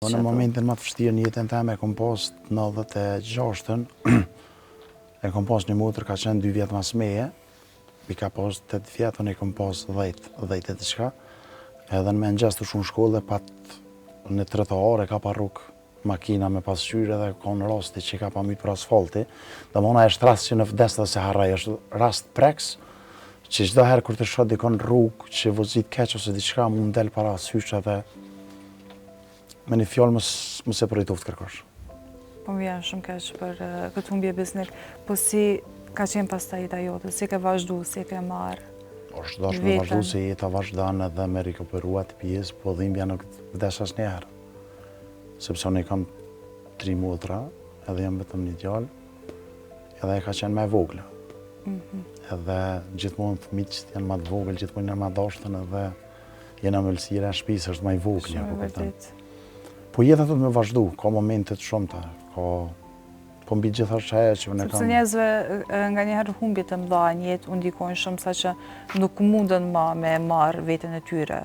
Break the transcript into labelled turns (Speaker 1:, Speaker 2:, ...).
Speaker 1: Në momentin më të vështirë në jetën time e kom pas 96-ën, e kom pas një motër ka qenë 2 vjetë mas meje, i ka pas 8 vjetë, unë i kom pas 10 e diçka, edhe në mëngjes të shumë shkollë dhe pat në trotuar e ka pa rrugë makina me pasqyrë edhe ka në rasti që i ka pa mytë për asfalti, dhe mëna është rast që në vdes dhe se harraj, është rast preks, që çdo herë kur të shoh dikon rrugë që vozit keq ose diçka mund del para sysh edhe me një fjallë mos e përrejtoft kërkosh.
Speaker 2: Po më vjen shumë keq për këtë humbje biznik, po si ka qenë pastaj jeta jote, si ke vazhdu, si ke marrë
Speaker 1: Është dash me vazhdu se jeta vazhdan edhe me rikuperuat pjesë, po dhimbja nuk vdes asnjëherë. Sepse unë kam 3 motra, edhe jam vetëm një djalë, edhe e ka qenë më e vogla. Edhe gjithmonë fëmijët janë më të vogël, gjithmonë janë më dashtën edhe jena me lësira e shtëpisë është më i vogël.
Speaker 2: Shumë vërtet.
Speaker 1: Po jeta do të me vazhdu, ka momente të shumta, po mbi gjithashtu ajo që unë kam.
Speaker 2: Sepse njerëzve nga njëherë humbje të mëdha në jetë u ndikojnë shumë saqë nuk mundën më me marrë veten e tyre.